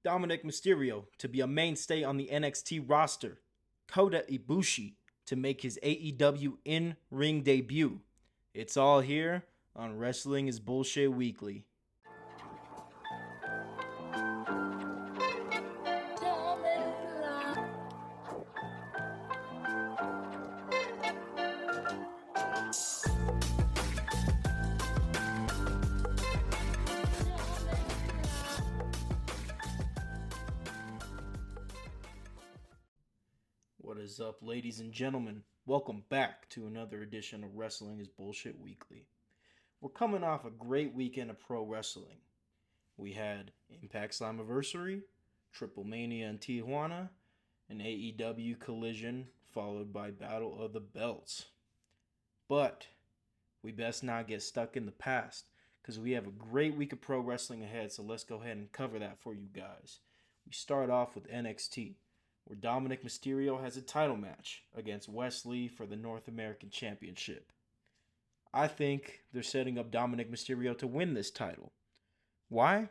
Dominic Mysterio to be a mainstay on the NXT roster. Kota Ibushi to make his AEW in-ring debut. It's all here on Wrestling is Bullshit Weekly. What is up, ladies and gentlemen? Welcome back to another edition of Wrestling is Bullshit Weekly. We're coming off a great weekend of pro wrestling. We had Impact Slammiversary, Triple Mania in Tijuana, an AEW Collision, followed by Battle of the Belts. But we best not get stuck in the past, because we have a great week of pro wrestling ahead, so let's go ahead and cover that for you guys. We start off with NXT, where Dominic Mysterio has a title match against Wesley for the North American Championship. I think they're setting up Dominic Mysterio to win this title. Why?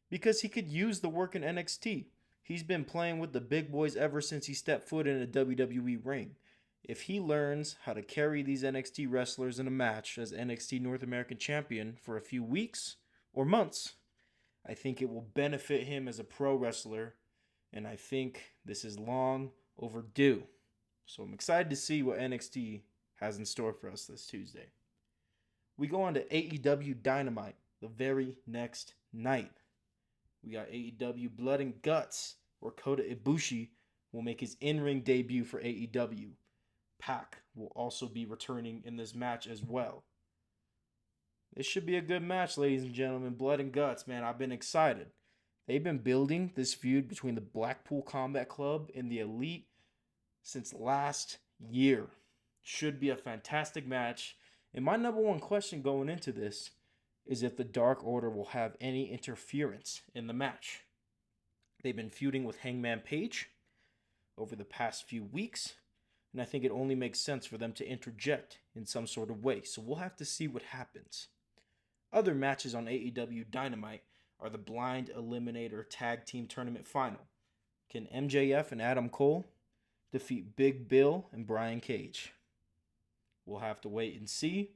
Because he could use the work in NXT. He's been playing with the big boys ever since he stepped foot in a WWE ring. If he learns how to carry these NXT wrestlers in a match as NXT North American Champion for a few weeks or months, I think it will benefit him as a pro wrestler, and I think this is long overdue. So I'm excited to see what NXT has in store for us this Tuesday. We go on to AEW Dynamite the very next night. We got AEW Blood and Guts, where Kota Ibushi will make his in-ring debut for AEW. Pac will also be returning in this match as well. This should be a good match, ladies and gentlemen. Blood and Guts, man, I've been excited. They've been building this feud between the Blackpool Combat Club and the Elite since last year. Should be a fantastic match. And my number one question going into this is if the Dark Order will have any interference in the match. They've been feuding with Hangman Page over the past few weeks, and I think it only makes sense for them to interject in some sort of way. So we'll have to see what happens. Other matches on AEW Dynamite are the Blind Eliminator Tag Team Tournament Final. Can MJF and Adam Cole defeat Big Bill and Brian Cage? We'll have to wait and see.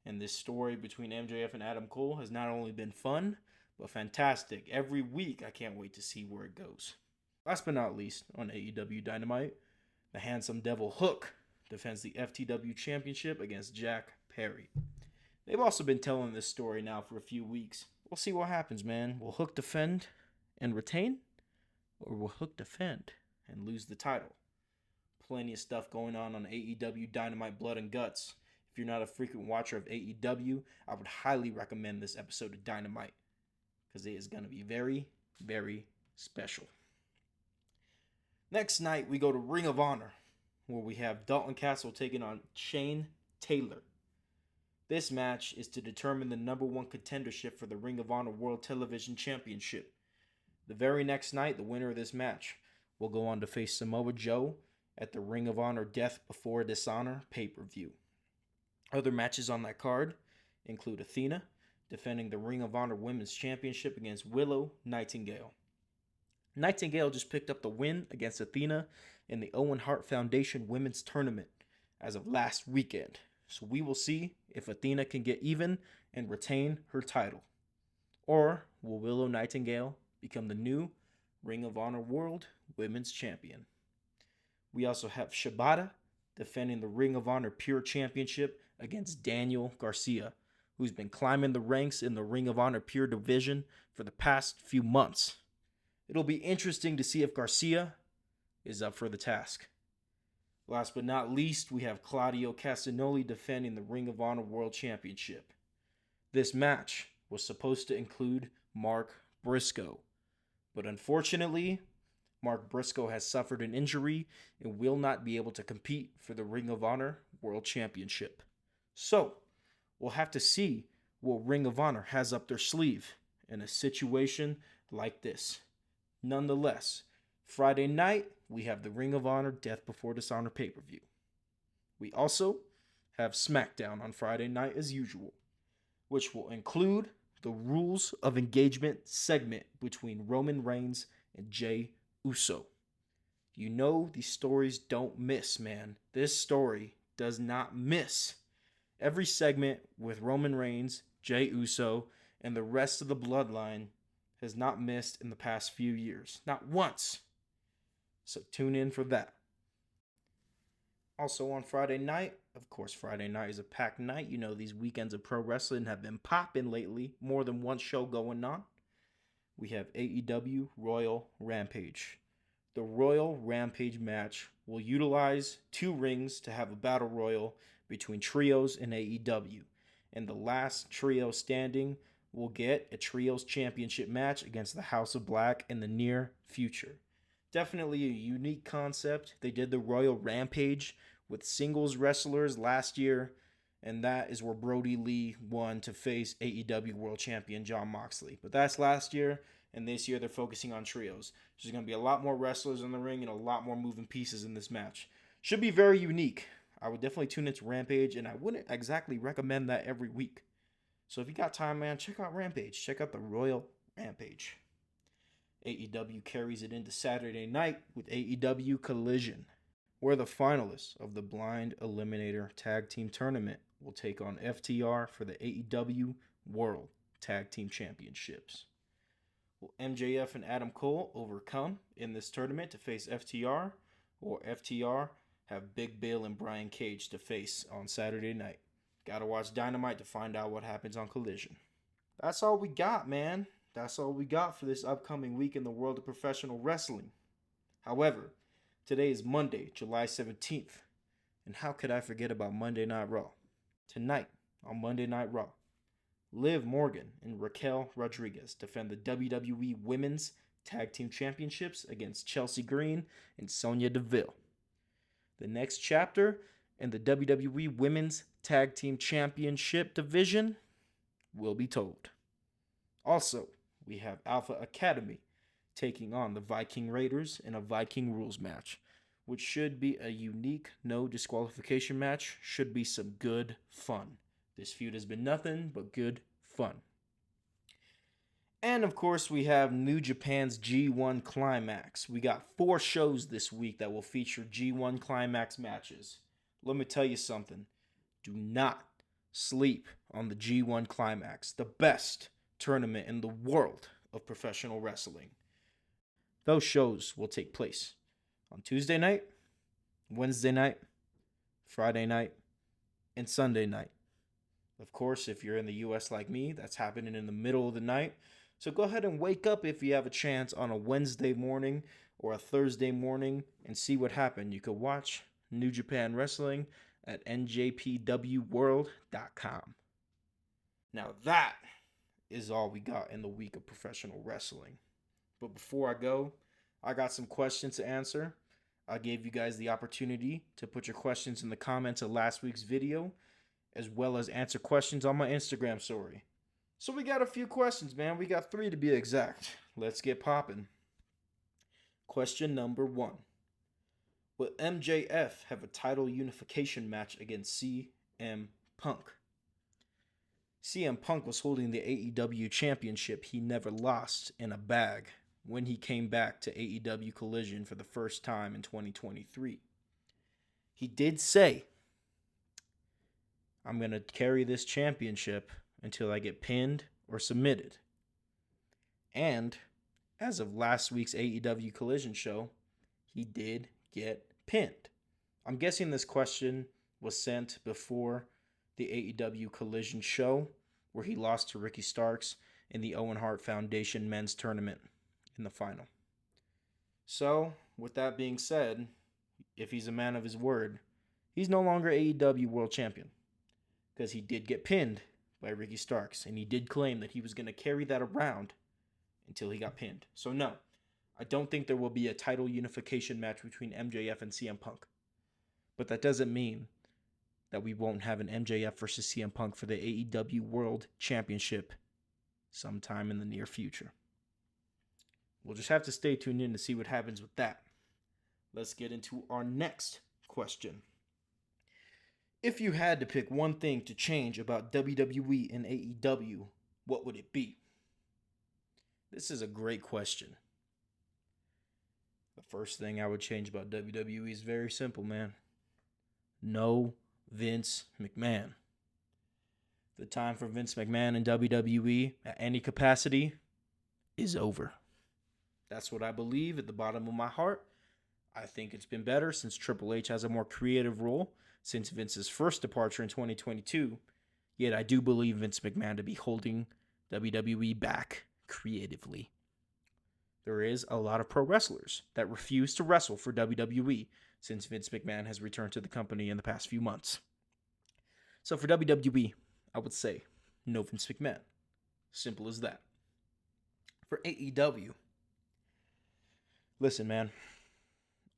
And this story between MJF and Adam Cole has not only been fun, but fantastic. Every week, I can't wait to see where it goes. Last but not least, on AEW Dynamite, the handsome devil Hook defends the FTW Championship against Jack Perry. They've also been telling this story now for a few weeks. We'll see what happens, man. Will Hook defend and retain? Or will Hook defend and lose the title? Plenty of stuff going on AEW Dynamite Blood and Guts. If you're not a frequent watcher of AEW, I would highly recommend this episode of Dynamite, because it is going to be very, very special. Next night, we go to Ring of Honor, where we have Dalton Castle taking on Shane Taylor. This match is to determine the number one contendership for the Ring of Honor World Television Championship. The very next night, the winner of this match will go on to face Samoa Joe at the Ring of Honor Death Before Dishonor pay-per-view. Other matches on that card include Athena defending the Ring of Honor Women's Championship against Willow Nightingale. Nightingale just picked up the win against Athena in the Owen Hart Foundation Women's Tournament as of last weekend. So we will see if Athena can get even and retain her title. Or will Willow Nightingale become the new Ring of Honor World Women's Champion? We also have Shibata defending the Ring of Honor Pure Championship against Daniel Garcia, who's been climbing the ranks in the Ring of Honor Pure division for the past few months. It'll be interesting to see if Garcia is up for the task. Last but not least, we have Claudio Castagnoli defending the Ring of Honor World Championship. This match was supposed to include Mark Briscoe, but unfortunately, Mark Briscoe has suffered an injury and will not be able to compete for the Ring of Honor World Championship. So, we'll have to see what Ring of Honor has up their sleeve in a situation like this. Nonetheless, Friday night, we have the Ring of Honor Death Before Dishonor pay-per-view. We also have SmackDown on Friday night as usual, which will include the Rules of Engagement segment between Roman Reigns and Jey Uso. You know these stories don't miss, man. This story does not miss. Every segment with Roman Reigns, Jey Uso, and the rest of the bloodline has not missed in the past few years. Not once. So tune in for that. Also on Friday night, of course, Friday night is a packed night. You know, these weekends of pro wrestling have been popping lately. More than one show going on. We have AEW Royal Rampage. The Royal Rampage match will utilize 2 rings to have a battle royal between trios and AEW. And the last trio standing will get a trios championship match against the House of Black in the near future. Definitely a unique concept. They did the Royal Rampage with singles wrestlers last year, and that is where Brody Lee won to face AEW World Champion Jon Moxley. But that's last year, and this year they're focusing on trios. There's going to be a lot more wrestlers in the ring and a lot more moving pieces in this match. Should be very unique. I would definitely tune into Rampage, and I wouldn't exactly recommend that every week. So if you got time, man, check out Rampage. Check out the Royal Rampage. AEW carries it into Saturday night with AEW Collision, where the finalists of the Blind Eliminator Tag Team Tournament will take on FTR for the AEW World Tag Team Championships. Will MJF and Adam Cole overcome in this tournament to face FTR, or FTR have Big Bill and Brian Cage to face on Saturday night? Gotta watch Dynamite to find out what happens on Collision. That's all we got, man. That's all we got for this upcoming week in the world of professional wrestling. However, today is Monday, July 17th, and how could I forget about Monday Night Raw? Tonight, on Monday Night Raw, Liv Morgan and Raquel Rodriguez defend the WWE Women's Tag Team Championships against Chelsea Green and Sonya Deville. The next chapter in the WWE Women's Tag Team Championship division will be told. Also, we have Alpha Academy taking on the Viking Raiders in a Viking Rules match, which should be a unique no disqualification match. Should be some good fun. This feud has been nothing but good fun. And of course, we have New Japan's G1 Climax. We got 4 shows this week that will feature G1 Climax matches. Let me tell you something. Do not sleep on the G1 Climax, the best tournament in the world of professional wrestling. Those shows will take place on Tuesday night, Wednesday night, Friday night, and Sunday night. Of course, if you're in the US like me, that's happening in the middle of the night. So go ahead and wake up if you have a chance on a Wednesday morning or a Thursday morning and see what happened. You could watch New Japan Wrestling at njpwworld.com. Now that is all we got in the week of professional wrestling. But before I go, I got some questions to answer. I gave you guys the opportunity to put your questions in the comments of last week's video, as well as answer questions on my Instagram story. So we got a few questions, man. We got 3 to be exact. Let's get popping. Question number 1. Will MJF have a title unification match against CM Punk? CM Punk was holding the AEW championship he never lost in a bag when he came back to AEW Collision for the first time in 2023. He did say, I'm going to carry this championship until I get pinned or submitted. And as of last week's AEW Collision show, he did get pinned. I'm guessing this question was sent before the AEW Collision show, where he lost to Ricky Starks in the Owen Hart Foundation men's tournament in the final. So, with that being said, if he's a man of his word, he's no longer AEW World Champion, because he did get pinned by Ricky Starks, and he did claim that he was going to carry that around until he got pinned. So no, I don't think there will be a title unification match between MJF and CM Punk. But that doesn't mean that we won't have an MJF versus CM Punk for the AEW World Championship sometime in the near future. We'll just have to stay tuned in to see what happens with that. Let's get into our next question. If you had to pick one thing to change about WWE and AEW, what would it be? This is a great question. First thing I would change about WWE is very simple, man. No Vince McMahon. The time for Vince McMahon in WWE at any capacity is over. That's what I believe at the bottom of my heart. I think it's been better since Triple H has a more creative role since Vince's first departure in 2022. Yet I do believe Vince McMahon to be holding WWE back creatively. There is a lot of pro wrestlers that refuse to wrestle for WWE since Vince McMahon has returned to the company in the past few months. So for WWE, I would say no Vince McMahon. Simple as that. For AEW, listen, man,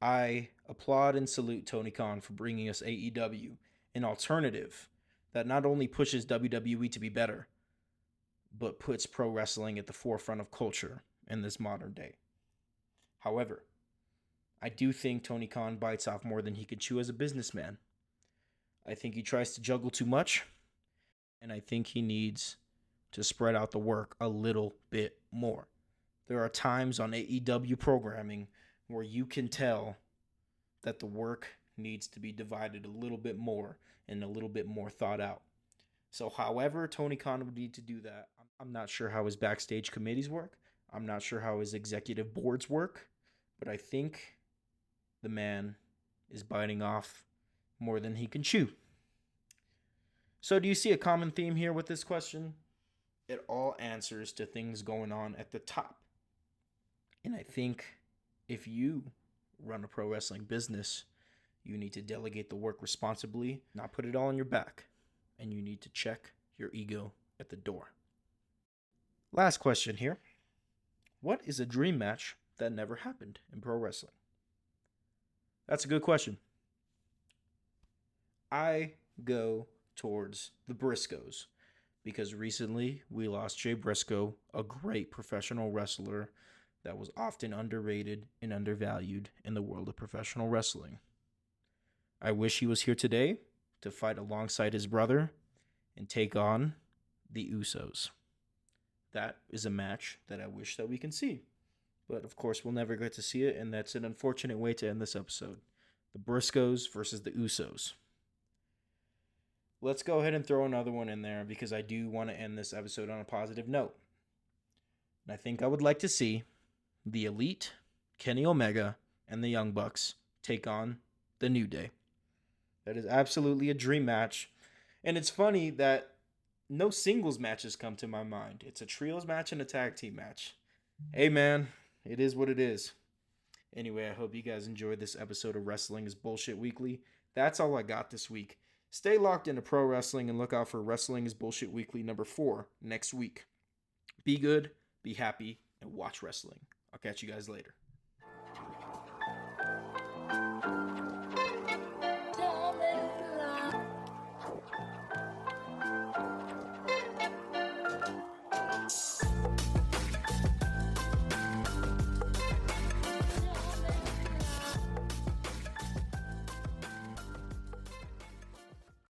I applaud and salute Tony Khan for bringing us AEW, an alternative that not only pushes WWE to be better, but puts pro wrestling at the forefront of culture in this modern day. However, I do think Tony Khan bites off more than he can chew as a businessman. I think he tries to juggle too much, and I think he needs to spread out the work a little bit more. There are times on AEW programming where you can tell that the work needs to be divided a little bit more and a little bit more thought out. So however Tony Khan would need to do that, I'm not sure how his backstage committees work. I'm not sure how his executive boards work, but I think the man is biting off more than he can chew. So do you see a common theme here with this question? It all answers to things going on at the top. And I think if you run a pro wrestling business, you need to delegate the work responsibly, not put it all on your back, and you need to check your ego at the door. Last question here. What is a dream match that never happened in pro wrestling? That's a good question. I go towards the Briscoes because recently we lost Jay Briscoe, a great professional wrestler that was often underrated and undervalued in the world of professional wrestling. I wish he was here today to fight alongside his brother and take on the Usos. That is a match that I wish that we can see. But of course, we'll never get to see it, and that's an unfortunate way to end this episode. The Briscoes versus the Usos. Let's go ahead and throw another one in there because I do want to end this episode on a positive note. And I think I would like to see the Elite, Kenny Omega, and the Young Bucks take on the New Day. That is absolutely a dream match. And it's funny that no singles matches come to my mind. It's a trios match and a tag team match. Hey, man, it is what it is. Anyway, I hope you guys enjoyed this episode of Wrestling is Bullshit Weekly. That's all I got this week. Stay locked into pro wrestling and look out for Wrestling is Bullshit Weekly number 4 next week. Be good, be happy, and watch wrestling. I'll catch you guys later.